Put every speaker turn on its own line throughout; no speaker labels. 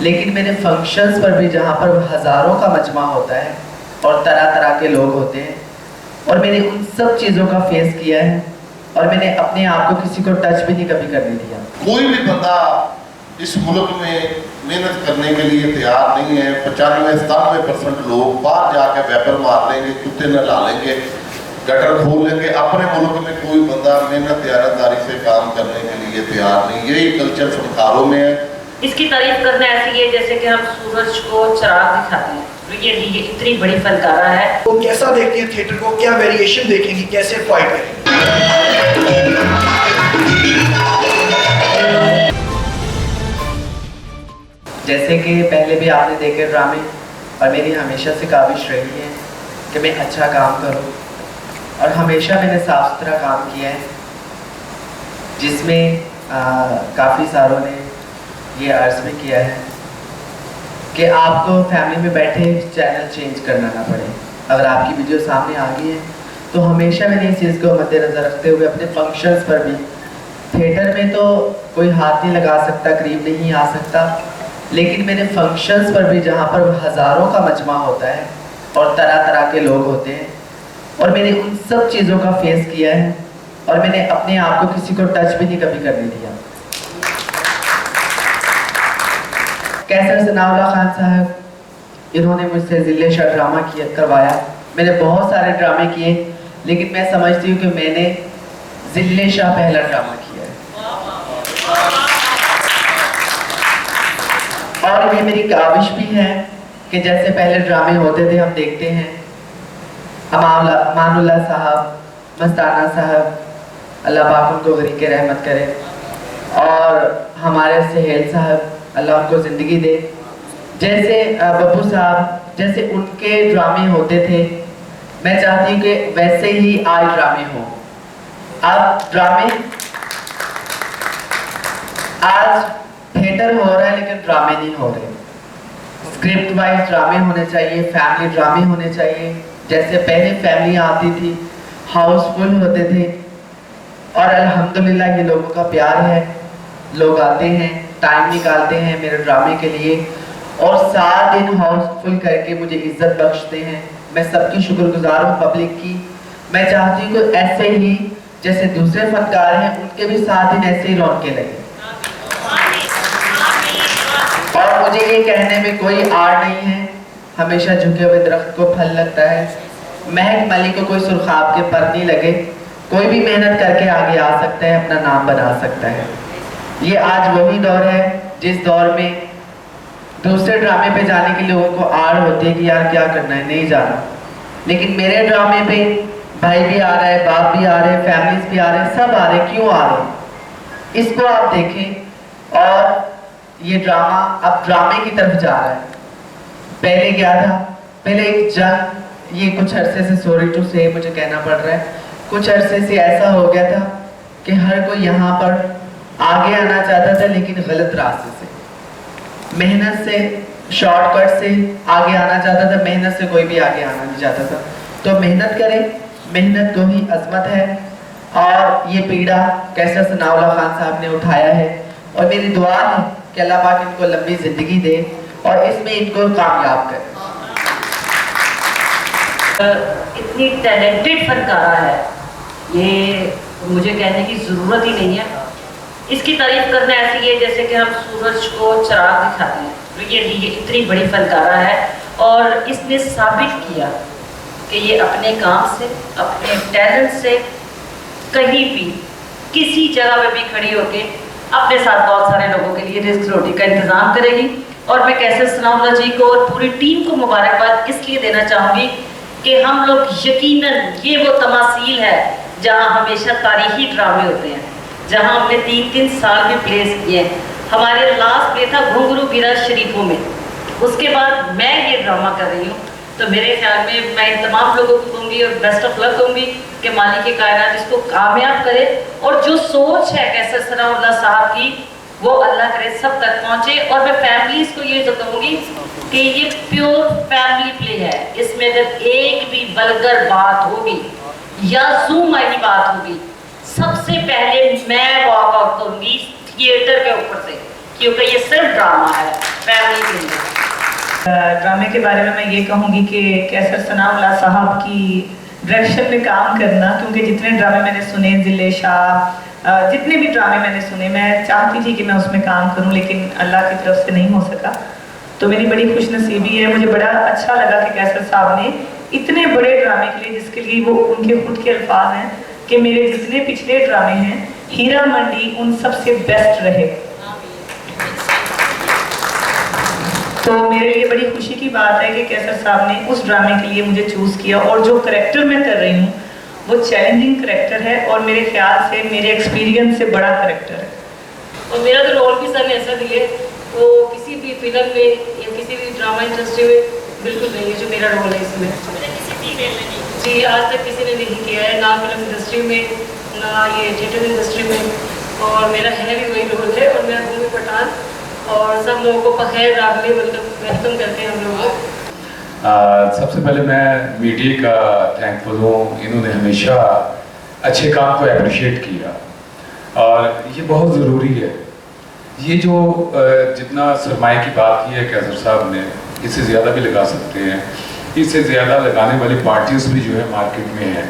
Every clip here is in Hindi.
लेकिन मेरे फंक्शंस पर भी जहाँ पर हज़ारों का मजमा होता है और तरह तरह के लोग होते हैं, और मैंने उन सब चीज़ों का फेस किया है, और मैंने अपने आप को किसी को टच भी नहीं कभी करने दिया।
कोई भी बंदा इस मुल्क में मेहनत करने के लिए तैयार नहीं है। 95-97% लोग बाहर जाके वेपर मार लेंगे, कुत्ते नहला लेंगे, गटर खोल लेंगे। अपने मुल्क में कोई बंदा मेहनत ईमानदारी से काम करने के लिए तैयार नहीं। यही कल्चर फनकारों में है।
इसकी तारीफ करना ऐसी है जैसे कि हम सूरज को चिराग दिखाते हैं। ये इतनी बड़ी फनकारा है।
वो कैसा देखती है थिएटर को, क्या वेरिएशन देखेंगी, कैसे फाइट करेंगी?
जैसे कि पहले भी आपने देखे ड्रामे, और मेरी हमेशा से काविश रही है कि मैं अच्छा काम करूं, और हमेशा मैंने साफ सुथरा काम किया है, जिसमें काफ़ी सारों ने ये अर्ज़ भी किया है कि आपको फैमिली में बैठे चैनल चेंज करना ना पड़े। अगर आपकी वीडियो सामने आ गई है तो हमेशा मैंने इस चीज़ को मद्देनज़र रखते हुए अपने फंक्शंस पर भी, थिएटर में तो कोई हाथ नहीं लगा सकता, करीब नहीं आ सकता, लेकिन मेरे फंक्शंस पर भी जहाँ पर हज़ारों का मजमा होता है और तरह तरह के लोग होते हैं, और मैंने उन सब चीज़ों का फेस किया है, और मैंने अपने आप को किसी को टच भी नहीं कभी करने दिया। कैसर सनाउल्लाह खान साहब, इन्होंने मुझसे ज़िले शाह ड्रामा करवाया। मैंने बहुत सारे ड्रामे किए, लेकिन मैं समझती हूँ कि मैंने ज़िले शाह पहला ड्रामा किया है। और ये मेरी काविश भी है कि जैसे पहले ड्रामे होते थे, हम देखते हैं अमानुल्लाह साहब, मस्ताना साहब, अल्लाह पाक उनको गरीक रहमत करे, और हमारे सहेल साहब, अल्लाह उनको ज़िंदगी दे, जैसे बब्बू साहब, जैसे उनके ड्रामे होते थे, मैं चाहती हूँ कि वैसे ही आज ड्रामे हों। अब ड्रामे, आज थिएटर हो रहा है लेकिन ड्रामे नहीं हो रहे। स्क्रिप्ट वाइज ड्रामे होने चाहिए, फैमिली ड्रामे होने चाहिए। जैसे पहले फैमिलियाँ आती थी, हाउसफुल होते थे, और अल्हम्दुलिल्लाह ये लोगों का प्यार है, लोग आते हैं, टाइम निकालते हैं मेरे ड्रामे के लिए, और 7 दिन हाउसफुल करके मुझे इज्जत बख्शते हैं। मैं सबकी शुक्रगुजार हूँ पब्लिक की। मैं चाहती हूँ कि ऐसे ही जैसे दूसरे फनकार हैं, उनके भी 7 दिन ऐसे ही रौनकें लगे। और मुझे ये कहने में कोई आड़ नहीं है, हमेशा झुके हुए दरख्त को फल लगता है। महक मलिक को कोई सुरखाब के पर नहीं लगे। कोई भी मेहनत करके आगे आ सकता है, अपना नाम बना सकता है। ये आज वही दौर है जिस दौर में दूसरे ड्रामे पे जाने के लोगों को आड़ होती है कि यार क्या करना है, नहीं जाना। लेकिन मेरे ड्रामे पे भाई भी आ रहा है, बाप भी आ रहे हैं, फैमिलीज भी आ रहे हैं, सब आ रहे हैं। क्यों आ रहे हैं, इसको आप देखें। और ये ड्रामा अब ड्रामे की तरफ जा रहा है। पहले क्या था, पहले एक जंग, ये कुछ अरसे से, सॉरी टू से मुझे कहना पड़ रहा है, कुछ अरसे से ऐसा हो गया था कि हर कोई यहाँ पर आगे आना चाहता था, लेकिन गलत रास्ते से, मेहनत से, शॉर्टकट से आगे आना चाहता था। मेहनत से कोई भी आगे आना नहीं चाहता था। तो मेहनत करें, मेहनत को ही अजमत है। और ये पीड़ा कैसर सनाउल्लाह खान साहब ने उठाया है, और मेरी दुआ है कि अल्लाह पाक इनको लंबी जिंदगी दे और इसमें इनको कामयाब करे।
इतनी टैलेंटेड फनकारा है, ये मुझे कहने की ज़रूरत ही नहीं है। इसकी तारीफ करना ऐसी है जैसे कि हम सूरज को चिराग दिखाते हैं। ये इतनी बड़ी फनकारा है, और इसने साबित किया कि ये अपने काम से, अपने टैलेंट से कहीं भी किसी जगह पे भी खड़ी होके अपने साथ बहुत सारे लोगों के लिए रिस्क रोटी का इंतज़ाम करेगी। और मैं कैसर सनाउल्लाह जी को और पूरी टीम को मुबारकबाद इसलिए देना चाहूँगी कि हम लोग यकीनन, ये वो तमासील है जहाँ हमेशा तारीखी ड्रामे होते हैं, जहाँ हमने 3-3 साल भी प्लेस किए हैं। हमारे लास्ट प्ले था घुंघरू गिरा शरीफों में, उसके बाद मैं ये ड्रामा कर रही हूँ। तो मेरे ख्याल में मैं इन तमाम लोगों को कहूँगी और बेस्ट ऑफ लक कहूँगी कि मालिक कायनात इसको कामयाब करे, और जो सोच है कैसर सनाउल्लाह साहब की, वो अल्लाह करे सब तक पहुँचे। और मैं फैमिलीज़ को ये कहूँगी कि ये प्योर फैमिली प्ले है। इसमें अगर एक भी वल्गर बात होगी या जूम वाली बात होगी, सबसे पहले मैं वॉक आउट करूंगी थिएटर के ऊपर से, क्योंकि ये सिर्फ ड्रामा है, फैमिली
ड्रामे के बारे में मैं ये कहूँगी कि कैसर सनाउल्लाह साहब की डायरेक्शन में काम करना, क्योंकि जितने ड्रामे मैंने सुने, जिले शाह, जितने भी ड्रामे मैंने सुने, मैं चाहती थी कि मैं उसमें काम करूं, लेकिन अल्लाह की तरफ से नहीं हो सका। तो मेरी बड़ी खुशनसीबी है। मुझे बड़ा अच्छा लगा कि कैसर साहब ने इतने बड़े ड्रामे के लिए, जिसके लिए वो उनके खुद के अल्फाज हैं कि मेरे जितने पिछले ड्रामे हैं, हीरा मंडी उन सबसे बेस्ट रहे। तो मेरे लिए बड़ी खुशी की बात है कि कैसर साहब ने उस ड्रामे के लिए मुझे चूज़ किया, और जो करेक्टर मैं कर रही हूँ वो चैलेंजिंग करेक्टर है और मेरे ख्याल से, मेरे एक्सपीरियंस से बड़ा करेक्टर है।
और मेरा जो रोल भी सर ने ऐसा दिया, वो किसी भी फिल्म में या किसी भी ड्रामा इंडस्ट्री में बिल्कुल नहीं है जो मेरा रोल है इसमें। जी, आज तक किसी ने नहीं किया है, ना फिल्म इंडस्ट्री में, ना ये थिएटर इंडस्ट्री में, और मेरा है भी वही रोल है। और मैं भूमि पठान, और सब लोगों को बखैर रागले वेलकम करते हैं हम लोग।
सबसे पहले मैं मीडिया का थैंकफुल हूँ, इन्होंने हमेशा अच्छे काम को अप्रिशिएट किया, और ये बहुत ज़रूरी है। ये जो जितना सरमाए की बात की है कैसर साहब ने, इससे ज़्यादा भी लगा सकते हैं, इससे ज़्यादा लगाने वाली पार्टीज भी जो है मार्केट में है,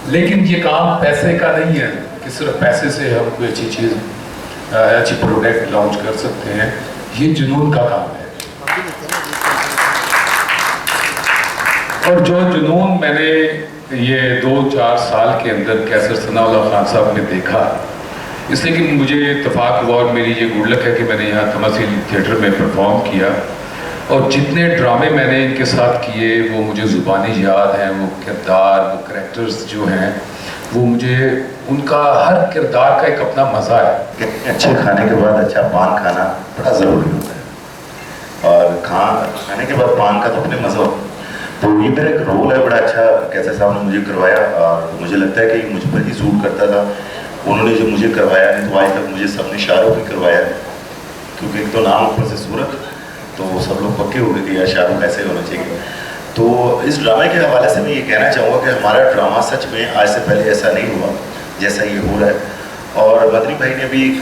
लेकिन ये काम पैसे का नहीं है कि सिर्फ पैसे से हम कोई अच्छी चीज़, अच्छी प्रोडक्ट लॉन्च कर सकते हैं। ये जुनून का काम है, और जो जुनून मैंने ये 2-4 साल के अंदर कैसर सनाउल्लाह खान साहब ने देखा, इसलिए कि मुझे इत्तेफाक हुआ और मेरी ये गुड लक है कि मैंने यहाँ तमसील थिएटर में परफॉर्म किया, और जितने ड्रामे मैंने इनके साथ किए वो मुझे ज़ुबानी याद हैं। वो किरदार, वो करैक्टर्स जो हैं, वो मुझे, उनका हर किरदार का एक अपना मज़ा है।
अच्छे खाने के बाद अच्छा पान खाना बड़ा ज़रूरी होता है, और खाने के बाद पान का तो अपने मज़ा होता है। तो ये मेरा एक रोल है, बड़ा अच्छा कैसर साहब ने मुझे करवाया, और मुझे लगता है कि मुझ पर ही सूट करता था। उन्होंने जो मुझे करवाया, नहीं तो आज तक मुझे सबने शाहरुख ही करवाया, क्योंकि एक तो नाम ऊपर से सूरत, तो सब लोग पक्के हो गए कि यार शाहरुख ऐसे होना चाहिए। तो इस ड्रामे के हवाले से मैं ये कहना चाहूँगा कि हमारा ड्रामा सच में आज से पहले ऐसा नहीं हुआ जैसा ये हो रहा है। और मदनी भाई ने भी एक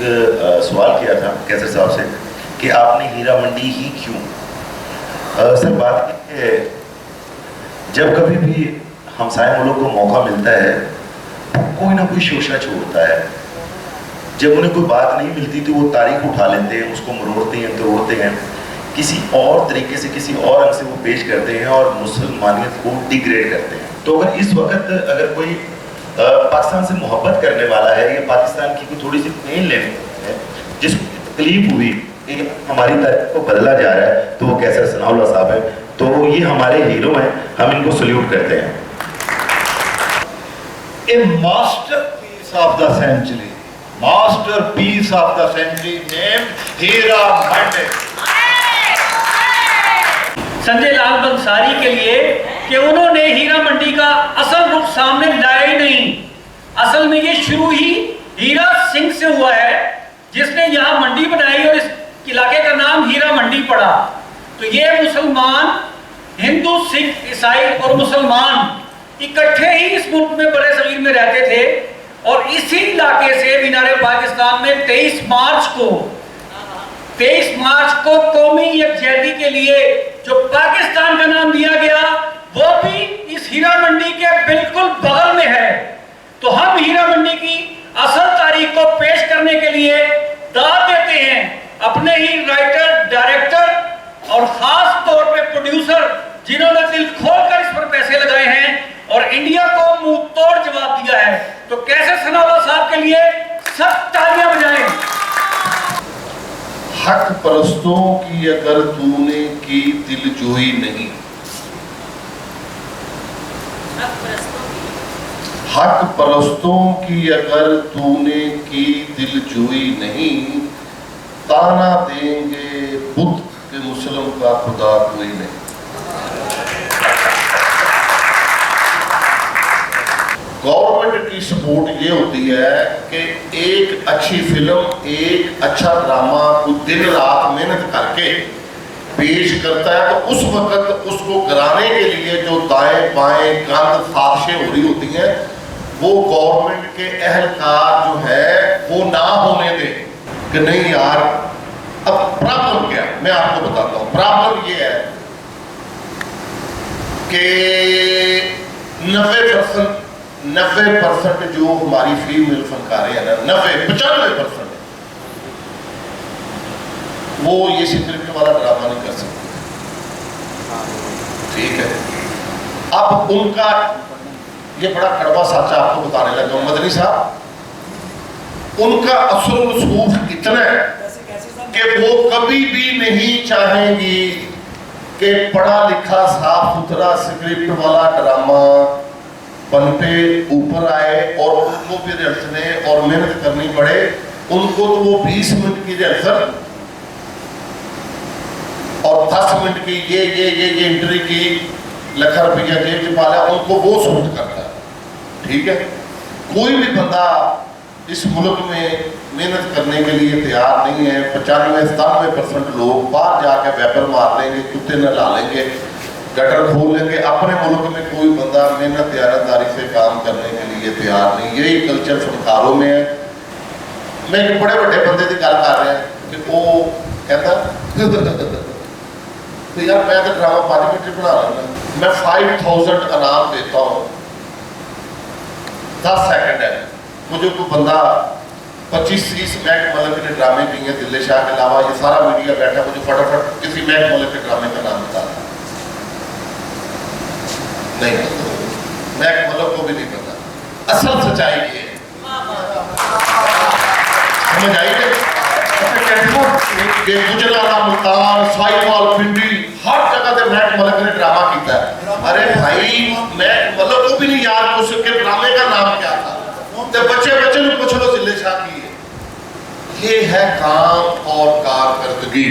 सवाल किया था कैसर साहब से कि आपने हीरा मंडी ही क्यों? सर बात है, जब कभी भी हमसाए मुल्क को मौका मिलता है, कोई ना कोई शोशा छोड़ता है। जब उन्हें कोई बात नहीं मिलती तो वो तारीख उठा लेते हैं, उसको मरोड़ते हैं, तोड़ते हैं, किसी और तरीके से, किसी और रंग से वो पेश करते हैं और मुसलमानियत को डिग्रेड करते हैं। तो अगर इस वक्त अगर कोई पाकिस्तान से मोहब्बत करने वाला है या पाकिस्तान की कोई थोड़ी सी पेन लेने है, जिसको तकलीफ हुई कि हमारी तारीख को बदला जा रहा है, तो वो कैसर सनाउल्लाह साहब है। तो ये हमारे हीरो हैं, हम इनको सल्यूट करते हैं।
A masterpiece of the century, masterpiece of the century named Heera Mandi.
Sanjay Lal Bansari के लिए कि उन्होंने हीरा मंडी का असल रुख सामने लाया ही नहीं। असल में ये शुरू ही हीरा सिंह से हुआ है, जिसने यहाँ मंडी बनाई और इस इलाके का नाम हीरा मंडी पड़ा। तो ये मुसलमान, हिंदू, सिख, ईसाई और मुसलमान इकट्ठे ही इस मुल्क में बड़े सगीर में रहते थे, और इसी इलाके से मीनारे पाकिस्तान में 23 मार्च को कौमी यकजहती के लिए जो पाकिस्तान का नाम दिया गया, वो भी इस हीरा मंडी के बिल्कुल बगल में है। तो हम हीरा मंडी की असल तारीख को पेश करने के लिए दाद देते हैं अपने ही राइटर, डायरेक्टर और खास तौर पे प्रोड्यूसर, जिन्होंने दिल खोलकर इस पर पैसे लगाए हैं और इंडिया को मुंह तोड़ जवाब दिया है। तो कैसर सनाउल्लाह साहब के लिए सब तालियां बजाएं।
हक परस्तों की अगर तूने की दिलजोई नहीं, हक परस्तों की अगर तूने की दिलजोई नहीं, ताना देंगे बुत के मुस्लिम का खुदा कोई नहीं। गवर्नमेंट की सपोर्ट ये होती है कि एक अच्छी फिल्म, एक अच्छा ड्रामा को दिन रात मेहनत करके पेश करता है, तो उस वक्त उसको कराने के लिए जो दाएं बाएं गंद साजिशें हो रही होती हैं, वो गवर्नमेंट के अहलकार जो है वो ना होने दें कि नहीं यार। अब प्रॉब्लम क्या है मैं आपको बताता हूँ। प्रॉब्लम ये है कि 90% जो हमारी फीमेल फनकारें हैं ना, 95% वो ये स्क्रिप्ट वाला ड्रामा नहीं कर सकते। ठीक है, अब उनका ये बड़ा कड़वा सच आपको बताने लगा मदनी साहब, उनका असर रसूख इतना है कि वो कभी भी नहीं चाहेंगी कि पढ़ा लिखा साफ सुथरा स्क्रिप्ट वाला ड्रामा बन पे ऊपर आए और उनको भी रिहर्सलें और मेहनत करनी पड़े। उनको तो वो 20 मिनट की रिहर्सल और 10 मिनट की ये एंट्री की लाख रुपया जेब च पा लिया, उनको वो सूट करता है। ठीक है, कोई भी बंदा इस मुल्क में मेहनत करने के लिए तैयार नहीं है। 95-97% लोग बाहर जाके वेपर मार लेंगे, कुत्ते नहला लेंगे, गटर खोल लेंगे। अपने मुल्क में कोई बंदा मेहनत ईमानदारी से काम करने के लिए तैयार नहीं। यही कल्चर फनकारों में है। मैं एक बड़े बड़े बंदे की गल कर रहा कि वो कहता तो यार मैं तो ड्रामा 5 मिनट बना लेना, मैं 5000 इनाम देता हूँ, 10 सेकंड है। मुझे कोई बंदा 25-30 महक मलिक के ड्रामे किए हैं दिल्ली शाह के अलावा, ये सारा मीडिया बैठा, मुझे फटाफट किसी महक मलिक के ड्रामे का नाम बता नहीं, महक मलिक को भी नहीं पता। असल सच्चाई ये है, समझ आइए। गुजरात, मुल्तान, साहिवाल, पिंडी, हर जगह से महक मलिक ने ड्रामा किया है। अरे भाई, महक मलिक को भी नहीं याद उसके ड्रामे का नाम क्या था। तो बच्चे को पूछ लो जिले शाह की है। ये है काम और कारकर्दगी।